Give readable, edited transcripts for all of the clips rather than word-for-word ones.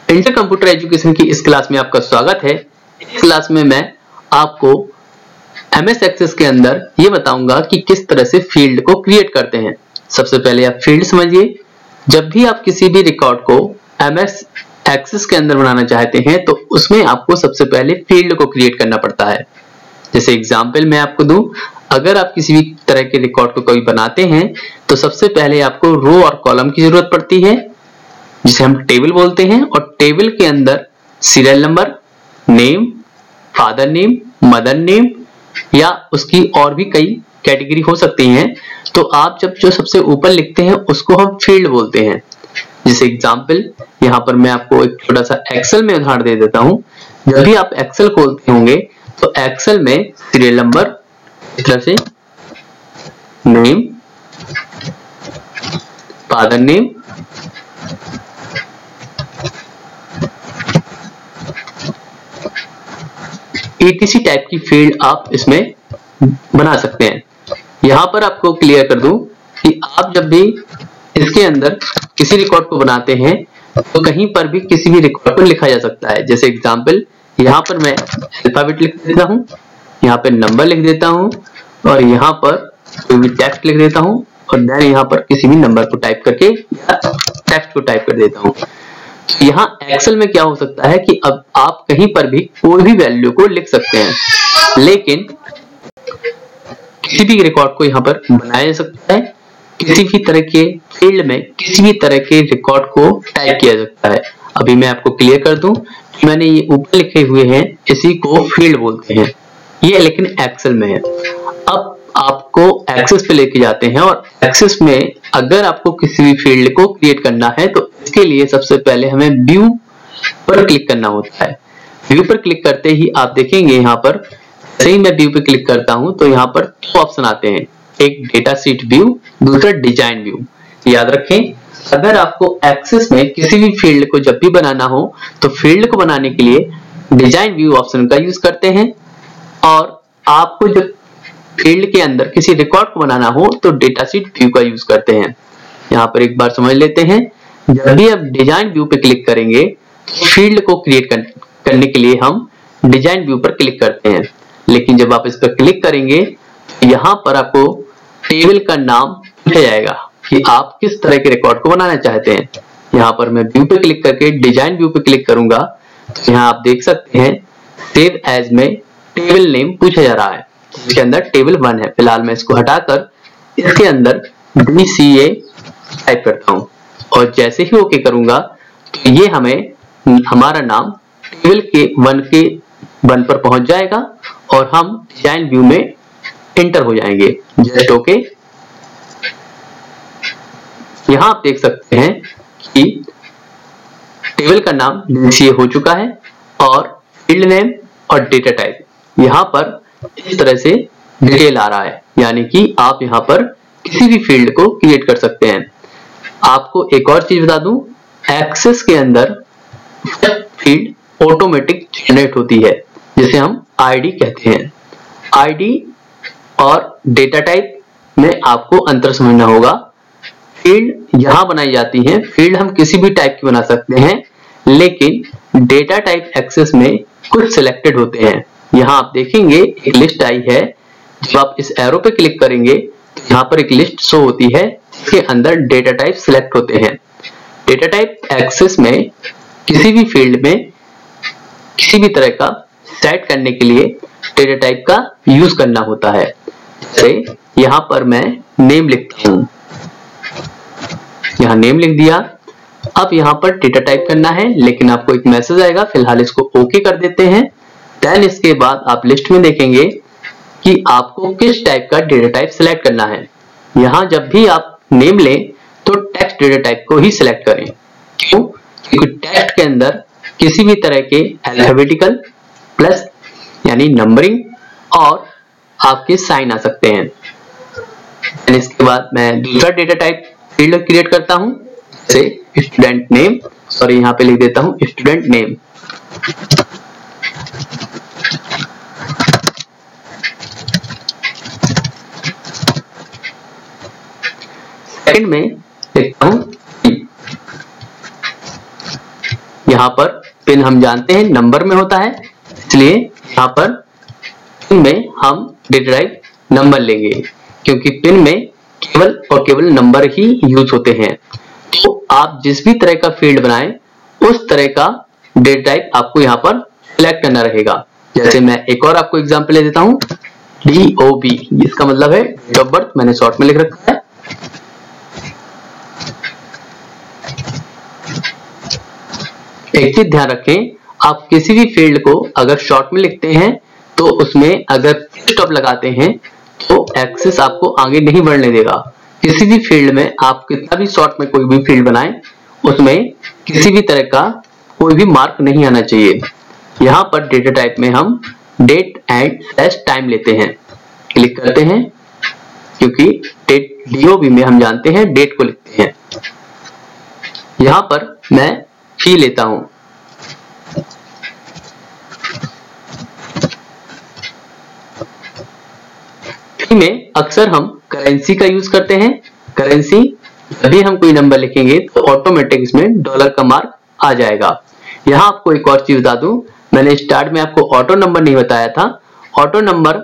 Inter computer education की इस class में आपका स्वागत है। इस क्लास में मैं आपको एमएस एक्सेस के अंदर ये बताऊंगा कि किस तरह से फील्ड को क्रिएट करते हैं। सबसे पहले आप फील्ड समझिए। जब भी आप किसी भी रिकॉर्ड को एमएस एक्सेस के अंदर बनाना चाहते हैं तो उसमें आपको सबसे पहले फील्ड को क्रिएट करना पड़ता है। जैसे एग्जाम्पल मैं आपको दूं, अगर आप किसी भी तरह के रिकॉर्ड को कोई बनाते हैं तो सबसे पहले आपको रो और कॉलम की जरूरत पड़ती है, जिसे हम टेबल बोलते हैं। और टेबल के अंदर serial number, name, father name, mother name या उसकी और भी कई कैटेगरी हो सकती हैं। तो आप जब जो सबसे ऊपर लिखते हैं उसको हम फील्ड बोलते हैं। जैसे एग्जाम्पल यहाँ पर मैं आपको एक छोटा सा एक्सेल में उदाहरण दे देता हूँ। जब भी आप एक्सेल खोलते होंगे तो एक्सेल में सीरियल नंबर, इस तरह से name, father name, etc type की फील्ड आप इसमें बना सकते हैं। यहां पर आपको क्लियर कर दूं कि आप जब भी इसके अंदर किसी रिकॉर्ड को बनाते हैं तो कहीं पर भी किसी भी रिकॉर्ड को लिखा जा सकता है। जैसे एग्जांपल यहाँ पर मैं अल्फाबेट लिख देता हूँ, यहाँ पे नंबर लिख देता हूँ और यहाँ पर कोई भी टेक्स्ट लिख देता हूँ और देन यहाँ पर किसी भी नंबर को टाइप करके या टेक्स्ट को टाइप कर देता हूँ। यहाँ एक्सेल में क्या हो सकता है कि अब आप कहीं पर भी कोई भी वैल्यू को लिख सकते हैं, लेकिन किसी भी रिकॉर्ड को यहाँ पर बनाया जा सकता है। किसी भी तरह के फील्ड में किसी भी तरह के रिकॉर्ड को टाइप किया जा सकता है। अभी मैं आपको क्लियर कर दूं कि मैंने ये ऊपर लिखे हुए हैं, इसी को फील्ड बोलते हैं। ये लेकिन एक्सेल में है। अब आपको एक्सेस पे लेके जाते हैं और एक्सेस में अगर आपको किसी भी फील्ड को क्रिएट करना है तो इसके लिए सबसे पहले हमें व्यू पर क्लिक करना होता है। व्यू पर क्लिक करते ही आप देखेंगे यहाँ पर, जैसे ही मैं व्यू पे क्लिक करता हूँ तो यहाँ पर दो ऑप्शन आते हैं, एक डेटा शीट व्यू, दूसरा डिजाइन व्यू। याद रखें, अगर आपको एक्सेस में किसी भी फील्ड को जब भी बनाना हो तो फील्ड को बनाने के लिए डिजाइन व्यू ऑप्शन का यूज करते हैं, और आपको जब फील्ड के अंदर किसी रिकॉर्ड को बनाना हो तो डेटा शीट व्यू का यूज करते हैं। यहाँ पर एक बार समझ लेते हैं, जब भी आप डिजाइन व्यू पे क्लिक करेंगे फील्ड को क्रिएट करने के लिए हम डिजाइन व्यू पर क्लिक करते हैं, लेकिन जब आप इस पर क्लिक करेंगे यहाँ पर आपको टेबल का नाम पूछा जाएगा कि आप किस तरह के रिकॉर्ड को बनाना चाहते हैं। यहाँ पर मैं व्यू पे क्लिक करके डिजाइन व्यू पे क्लिक करूंगा तो यहाँ आप देख सकते हैं सेव एज में टेबल नेम पूछा जा रहा है, इसके अंदर टेबल 1 है। फिलहाल मैं इसको हटाकर इसके अंदर DCA टाइप करता हूँ और जैसे ही ओके करूंगा तो ये हमें हमारा नाम टेबल के 1 पर पहुंच जाएगा और हम डिजाइन व्यू में एंटर हो जाएंगे। Just okay. यहां आप देख सकते हैं कि टेबल का नाम DCA हो चुका है और फील्ड नेम और डेटा टाइप यहां पर इस तरह से डिटेल आ रहा है, यानी कि आप यहां पर किसी भी फील्ड को क्रिएट कर सकते हैं। आपको एक और चीज बता दूं, एक्सेस के अंदर फील्ड ऑटोमेटिक जनरेट होती है, जिसे हम आईडी कहते हैं। आईडी और डेटा टाइप में आपको अंतर समझना होगा। फील्ड यहां बनाई जाती है, फील्ड हम किसी भी टाइप की बना सकते हैं, लेकिन डेटा टाइप एक्सेस में कुछ सिलेक्टेड होते हैं। यहाँ आप देखेंगे एक लिस्ट आई है, जब आप इस एरो पे क्लिक करेंगे तो यहाँ पर एक लिस्ट शो होती है जिसके अंदर डेटा टाइप सिलेक्ट होते हैं। डेटा टाइप एक्सेस में किसी भी फील्ड में किसी भी तरह का सेट करने के लिए डेटा टाइप का यूज करना होता है। जैसे यहाँ पर मैं नेम लिखता हूँ, यहाँ नेम लिख दिया। अब यहाँ पर डेटा टाइप करना है, लेकिन आपको एक मैसेज आएगा, फिलहाल इसको ओके कर देते हैं। देन इसके बाद आप लिस्ट में देखेंगे कि आपको किस टाइप का डेटा टाइप सिलेक्ट करना है। यहाँ जब भी आप नेम लें तो टेक्स्ट डेटा टाइप को ही सिलेक्ट करें। क्यों? क्योंकि टेक्स्ट के अंदर किसी भी तरह के अल्फाबेटिकल प्लस यानी नंबरिंग और आपके साइन आ सकते हैं। इसके बाद मैं दूसरा डेटा टाइप फील्ड क्रिएट करता हूं, जैसे स्टूडेंट नेम, सॉरी यहाँ पे लिख देता हूं स्टूडेंट नेम। सेकंड में लिखता हूं यहाँ पर पिन हम जानते हैं नंबर में होता है, इसलिए यहाँ पर पिन में हम डेटा टाइप नंबर लेंगे, क्योंकि पिन में केवल और केवल नंबर ही यूज होते हैं। तो आप जिस भी तरह का फील्ड बनाएं उस तरह का डेटा टाइप आपको यहाँ पर सिलेक्ट करना रहेगा। जैसे मैं एक और आपको एग्जांपल ले देता हूँ, DOB, इसका मतलब है डेट ऑफ बर्थ, मैंने शॉर्ट में लिख रखा है। एक चीज ध्यान रखें, आप किसी भी फील्ड को अगर शॉर्ट में लिखते हैं तो उसमें अगर स्टॉप लगाते हैं तो एक्सेस आपको आगे नहीं बढ़ने देगा। किसी भी फील्ड में आप कितना भी शॉर्ट में कोई भी फील्ड बनाएं, उसमें किसी भी तरह का कोई भी मार्क नहीं आना चाहिए। यहाँ पर डेटा टाइप में हम डेट एंड स्लैश टाइम लेते हैं, क्लिक करते हैं, क्योंकि डेट DOB में हम जानते हैं डेट को लिखते हैं। यहाँ पर मैं फी लेता हूं, फी में अक्सर हम करेंसी का यूज करते हैं। करेंसी जब भी हम कोई नंबर लिखेंगे तो ऑटोमेटिक इसमें डॉलर का मार्क आ जाएगा। यहाँ आपको एक और चीज बता दूं, मैंने स्टार्ट में आपको ऑटो नंबर नहीं बताया था। ऑटो नंबर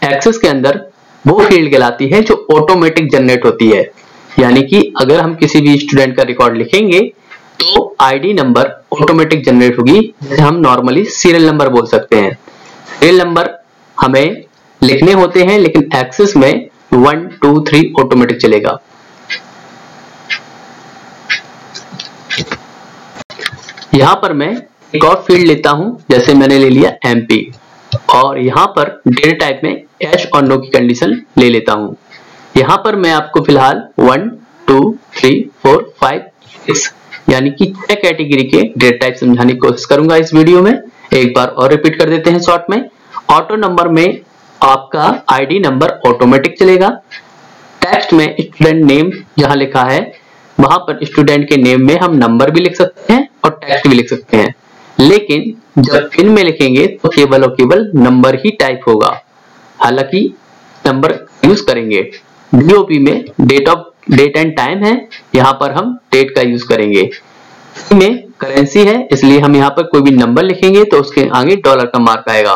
एक्सेस के अंदर वो फील्ड कहलाती है जो ऑटोमेटिक जनरेट होती है, यानी कि अगर हम किसी भी स्टूडेंट का रिकॉर्ड लिखेंगे तो आईडी नंबर ऑटोमेटिक जनरेट होगी, जिसे हम नॉर्मली सीरियल नंबर बोल सकते हैं। सीरियल नंबर हमें लिखने होते हैं, लेकिन एक्सेस में 1 2 3 ऑटोमेटिक चलेगा। यहां पर मैं एक और फील्ड लेता हूं, जैसे मैंने ले लिया MP, और यहां पर डेटा टाइप में यस और नो की कंडीशन ले लेता हूं। यहां पर मैं आपको फिलहाल 1 2 3 4 5 6 यानी कि 6 कैटेगरी के डेटा टाइप समझाने की कोशिश करूंगा इस वीडियो में। एक बार और रिपीट कर देते हैं शॉर्ट में। ऑटो नंबर में आपका आईडी नंबर ऑटोमेटिक चलेगा। टेक्स्ट में स्टूडेंट नेम जहां लिखा है वहां पर स्टूडेंट के नेम में हम नंबर भी लिख सकते हैं और टेक्स्ट भी लिख सकते हैं, लेकिन जब पिन में लिखेंगे तो केवल और केवल नंबर ही टाइप होगा, हालांकि नंबर यूज करेंगे। DOB में डेट एंड टाइम है, यहाँ पर हम डेट का यूज करेंगे। में करेंसी है, इसलिए हम यहाँ पर कोई भी नंबर लिखेंगे तो उसके आगे डॉलर का मार्क आएगा।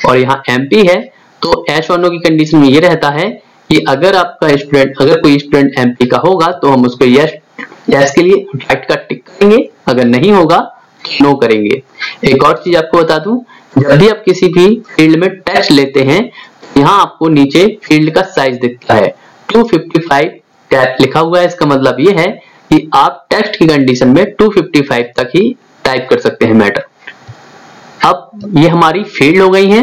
और यहाँ MP है, तो एस और नो की कंडीशन में ये रहता है कि अगर कोई स्टूडेंट MP का होगा तो हम उसको यस के लिए राइट का टिक करेंगे, अगर नहीं होगा तो नो करेंगे। एक और चीज आपको बता दूं, जब भी आप किसी भी फील्ड में टेक्स्ट लेते हैं, यहाँ आपको नीचे फील्ड का साइज दिखता है 255 टैब लिखा हुआ है। इसका मतलब ये है कि आप टेक्स्ट की कंडीशन में 255 तक ही टाइप कर सकते हैं मैटर। अब ये हमारी फील्ड हो गई है।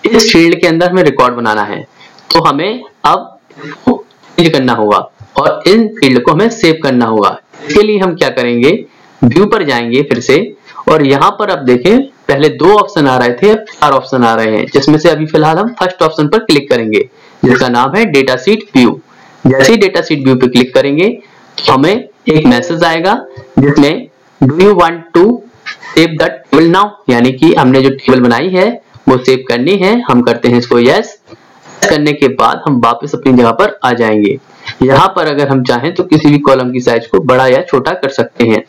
इस फील्ड के अंदर हमें रिकॉर्ड बनाना है, तो हमें अब इसको चेंज करना होगा और इन फील्ड को हमें सेव करना होगा। इसके लिए हम क्या करेंगे, व्यू पर जाएंगे फिर से, और यहाँ पर आप देखें पहले 2 ऑप्शन आ रहे थे, अब 4 ऑप्शन आ रहे हैं, जिसमें से अभी फिलहाल हम फर्स्ट ऑप्शन पर क्लिक करेंगे जिसका नाम है डेटा शीट व्यू। जैसे ही डेटा शीट व्यू पे क्लिक करेंगे तो हमें एक मैसेज आएगा जिसमें do you want to save the table now, यानी कि हमने जो टेबल बनाई है वो सेव करनी है। हम करते हैं इसको यस। करने के बाद हम वापस अपनी जगह पर आ जाएंगे। यहाँ पर अगर हम चाहें तो किसी भी कॉलम की साइज को बड़ा या छोटा कर सकते हैं।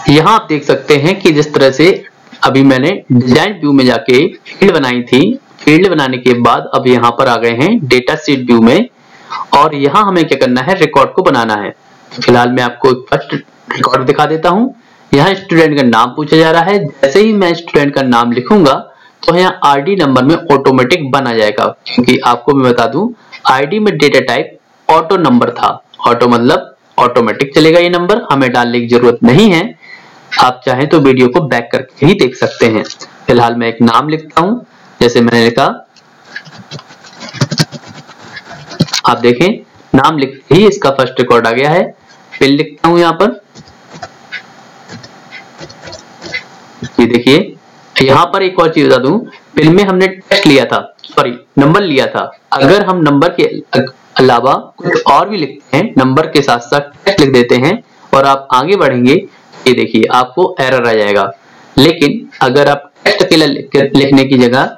यहाँ आप देख सकते हैं कि जिस तरह से अभी मैंने डिजाइन व्यू में जाके फील्ड बनाई थी, फील्ड बनाने के बाद अब यहाँ पर आ गए हैं डेटा शीट व्यू में, और यहाँ हमें क्या करना है, रिकॉर्ड को बनाना है। फिलहाल मैं आपको फर्स्ट रिकॉर्ड दिखा देता हूँ। यहाँ स्टूडेंट का नाम पूछा जा रहा है। जैसे ही मैं स्टूडेंट का नाम लिखूंगा तो यहाँ आईडी नंबर में ऑटोमेटिक बना जाएगा, क्योंकि आपको मैं बता दूं आईडी में डेटा टाइप ऑटो नंबर था। ऑटो मतलब ऑटोमेटिक चलेगा, ये नंबर हमें डालने की जरूरत नहीं है। आप चाहें तो वीडियो को बैक करके ही देख सकते हैं। फिलहाल मैं एक नाम लिखता हूं, जैसे मैंने लिखा, आप देखें नाम लिखते ही इसका फर्स्ट रिकॉर्ड आ गया है। फिर लिखता हूं यहाँ पर, ये देखिए यहाँ पर एक और चीज बता दूं, पिन में हमने टेक्स्ट लिया था, सॉरी नंबर लिया था। अगर हम नंबर के अलावा कुछ और भी लिखते हैं, नंबर के साथ साथ टेक्स्ट लिख देते हैं और आप आगे बढ़ेंगे, ये देखिए आपको एरर आ जाएगा। लेकिन अगर आप टेक्स्ट अकेला लिखने की जगह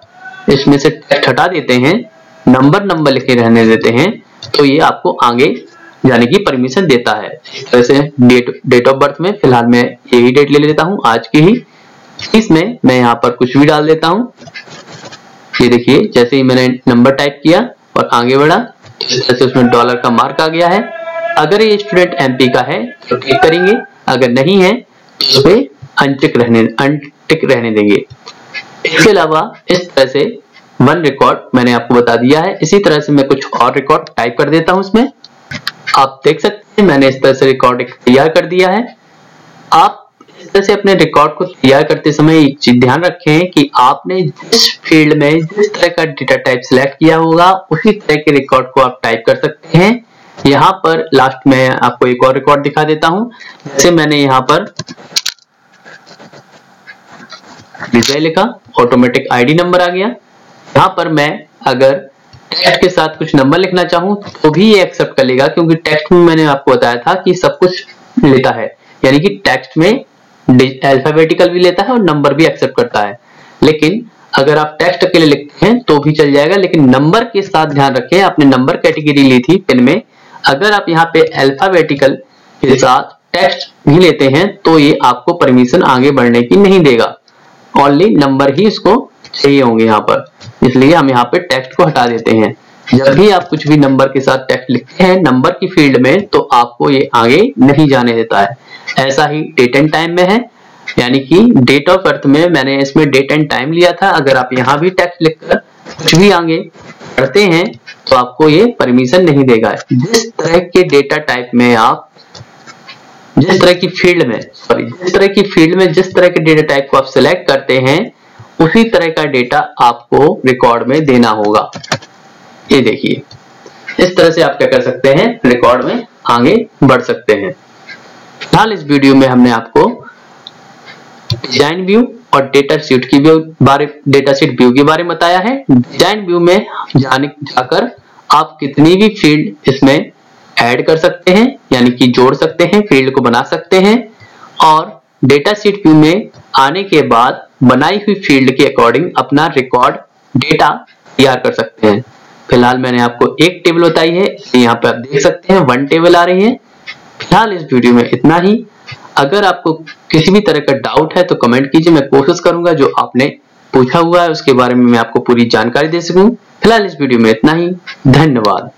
इसमें से टेक्स्ट हटा देते हैं, नंबर लिखे रहने देते हैं, तो ये आपको आगे यानी कि परमिशन देता है। जैसे डेट ऑफ बर्थ में फिलहाल मैं यही डेट ले लेता हूं, आज की ही। इसमें मैं यहाँ पर कुछ भी डाल देता हूं। ये देखिए, जैसे ही मैंने नंबर टाइप किया और आगे बढ़ा, जैसे उसमें डॉलर का मार्क आ गया है। अगर ये स्टूडेंट एमपी का है तो टिक करेंगे, अगर नहीं है तो उस पे अनटिक रहने देंगे। इसके अलावा इस तरह से वन रिकॉर्ड मैंने आपको बता दिया है। इसी तरह से मैं कुछ और रिकॉर्ड टाइप कर देता हूं इसमें। आप देख सकते हैं मैंने इस तरह से रिकॉर्ड तैयार कर दिया है। आप इस तरह से अपने रिकॉर्ड को तैयार करते समय एक चीज ध्यान रखें कि आपने जिस फील्ड में जिस तरह का डेटा टाइप सिलेक्ट किया होगा उसी तरह के रिकॉर्ड को आप टाइप कर सकते हैं। यहाँ पर लास्ट में आपको एक और रिकॉर्ड दिखा देता हूं। जैसे मैंने यहाँ पर विजय लिखा, ऑटोमेटिक आईडी नंबर आ गया। यहाँ पर मैं अगर टेक्स्ट के साथ कुछ नंबर लिखना चाहूं तो भी ये एक्सेप्ट कर लेगा, क्योंकि टेक्स्ट में मैंने आपको बताया था कि सब कुछ लेता है, यानी कि टेक्स्ट में अल्फाबेटिकल भी लेता है और नंबर भी एक्सेप्ट करता है। लेकिन अगर आप टेक्स्ट अकेले लिखते हैं तो भी चल जाएगा, लेकिन नंबर के साथ ध्यान रखें, आपने नंबर कैटेगरी ली थी पिन में, अगर आप यहाँ पे अल्फाबेटिकल के साथ टेक्स्ट भी लेते हैं तो ये आपको परमिशन आगे बढ़ने की नहीं देगा, ओनली नंबर ही इसको चाहिए होंगे यहाँ पर। इसलिए हम यहाँ पे टेक्स्ट को हटा देते हैं। जब भी आप कुछ भी नंबर के साथ टेक्स्ट लिखते हैं नंबर की फील्ड में तो आपको ये आगे नहीं जाने देता है। ऐसा ही डेट एंड टाइम में है, यानी कि डेट ऑफ बर्थ में मैंने इसमें डेट एंड टाइम लिया था। अगर आप यहाँ भी टेक्स्ट लिखकर कुछ भी आगे बढ़ते हैं तो आपको ये परमिशन नहीं देगा। जिस तरह के डेटा टाइप में आप जिस तरह की फील्ड में जिस तरह के डेटा टाइप को आप सिलेक्ट करते हैं उसी तरह का डेटा आपको रिकॉर्ड में देना होगा। ये देखिए, इस तरह से आप क्या कर सकते हैं, रिकॉर्ड में आगे बढ़ सकते हैं। फिलहाल इस वीडियो में हमने आपको डिजाइन व्यू और डेटा शीट व्यू के बारे में बताया है। डिजाइन व्यू में जाकर आप कितनी भी फील्ड इसमें ऐड कर सकते हैं, यानी कि जोड़ सकते हैं, फील्ड को बना सकते हैं। और डेटा शीट व्यू में आने के बाद बनाई हुई फील्ड के अकॉर्डिंग अपना रिकॉर्ड डेटा तैयार कर सकते हैं। फिलहाल मैंने आपको एक टेबल बताई है, यहाँ पे आप देख सकते हैं 1 टेबल आ रही है। फिलहाल इस वीडियो में इतना ही। अगर आपको किसी भी तरह का डाउट है तो कमेंट कीजिए, मैं कोशिश करूंगा जो आपने पूछा हुआ है उसके बारे में मैं आपको पूरी जानकारी दे सकूं। फिलहाल इस वीडियो में इतना ही। धन्यवाद।